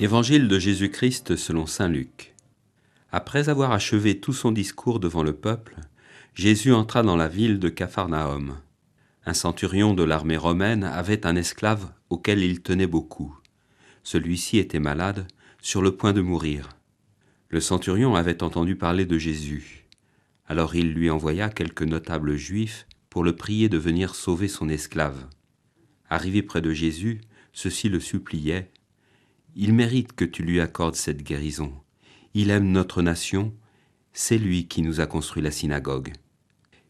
Évangile de Jésus-Christ selon saint Luc. Après avoir achevé tout son discours devant le peuple, Jésus entra dans la ville de Capharnaüm. Un centurion de l'armée romaine avait un esclave auquel il tenait beaucoup. Celui-ci était malade, sur le point de mourir. Le centurion avait entendu parler de Jésus. Alors il lui envoya quelques notables juifs pour le prier de venir sauver son esclave. Arrivé près de Jésus, ceux-ci le suppliaient. « Il mérite que tu lui accordes cette guérison. Il aime notre nation, c'est lui qui nous a construit la synagogue. »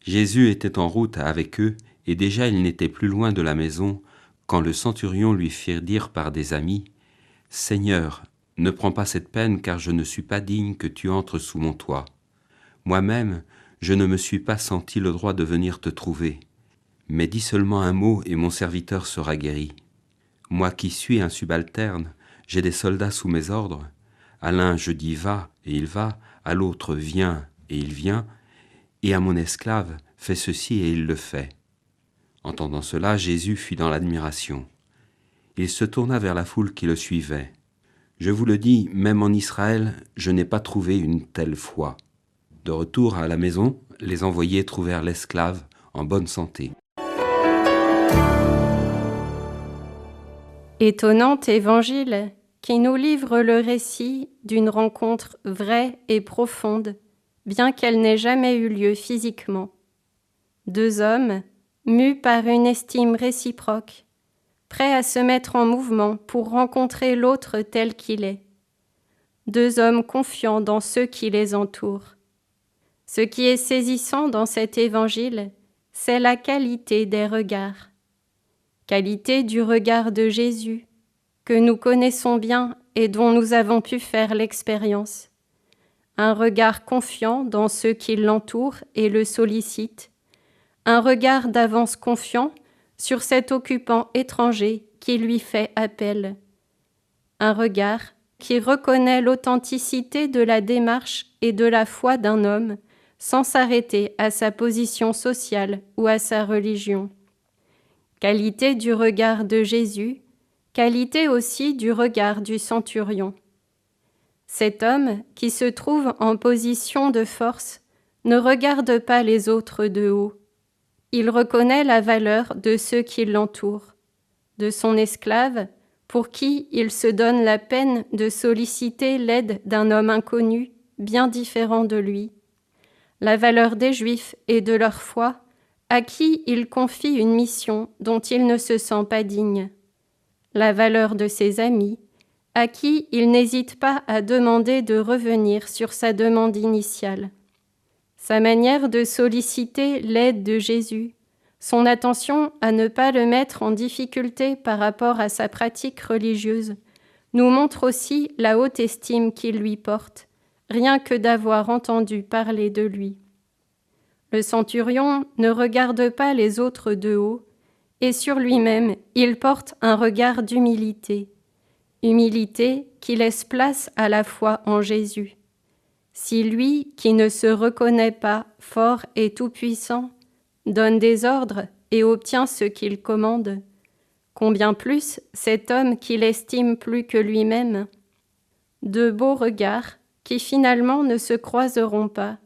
Jésus était en route avec eux, et déjà il n'était plus loin de la maison, quand le centurion lui fit dire par des amis, « Seigneur, ne prends pas cette peine, car je ne suis pas digne que tu entres sous mon toit. Moi-même, je ne me suis pas senti le droit de venir te trouver. Mais dis seulement un mot et mon serviteur sera guéri. Moi qui suis un subalterne, j'ai des soldats sous mes ordres. À l'un je dis va, et il va, à l'autre viens, et il vient, et à mon esclave fais ceci, et il le fait. » Entendant cela, Jésus fut dans l'admiration. Il se tourna vers la foule qui le suivait. « Je vous le dis, même en Israël, je n'ai pas trouvé une telle foi. » De retour à la maison, les envoyés trouvèrent l'esclave en bonne santé. Étonnant évangile qui nous livre le récit d'une rencontre vraie et profonde, bien qu'elle n'ait jamais eu lieu physiquement. Deux hommes, mus par une estime réciproque, prêts à se mettre en mouvement pour rencontrer l'autre tel qu'il est. Deux hommes confiants dans ceux qui les entourent. Ce qui est saisissant dans cet évangile, c'est la qualité des regards. Qualité du regard de Jésus, que nous connaissons bien et dont nous avons pu faire l'expérience. Un regard confiant dans ceux qui l'entourent et le sollicitent. Un regard d'avance confiant sur cet occupant étranger qui lui fait appel. Un regard qui reconnaît l'authenticité de la démarche et de la foi d'un homme sans s'arrêter à sa position sociale ou à sa religion. Qualité du regard de Jésus, qualité aussi du regard du centurion. Cet homme, qui se trouve en position de force, ne regarde pas les autres de haut. Il reconnaît la valeur de ceux qui l'entourent, de son esclave, pour qui il se donne la peine de solliciter l'aide d'un homme inconnu, bien différent de lui. La valeur des Juifs et de leur foi, à qui il confie une mission dont il ne se sent pas digne. La valeur de ses amis, à qui il n'hésite pas à demander de revenir sur sa demande initiale. Sa manière de solliciter l'aide de Jésus, son attention à ne pas le mettre en difficulté par rapport à sa pratique religieuse, nous montre aussi la haute estime qu'il lui porte, rien que d'avoir entendu parler de lui. Le centurion ne regarde pas les autres de haut, et sur lui-même, il porte un regard d'humilité. Humilité qui laisse place à la foi en Jésus. Si lui, qui ne se reconnaît pas fort et tout-puissant, donne des ordres et obtient ce qu'il commande, combien plus cet homme qui l'estime plus que lui-même? De beaux regards qui finalement ne se croiseront pas,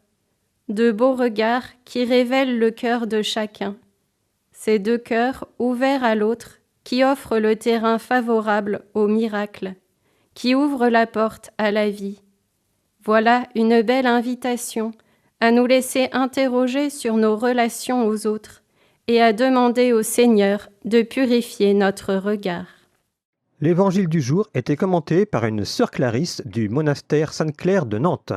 de beaux regards qui révèlent le cœur de chacun. Ces deux cœurs ouverts à l'autre qui offrent le terrain favorable au miracle, qui ouvrent la porte à la vie. Voilà une belle invitation à nous laisser interroger sur nos relations aux autres et à demander au Seigneur de purifier notre regard. L'évangile du jour était commenté par une sœur Clarisse du monastère Sainte-Claire de Nantes.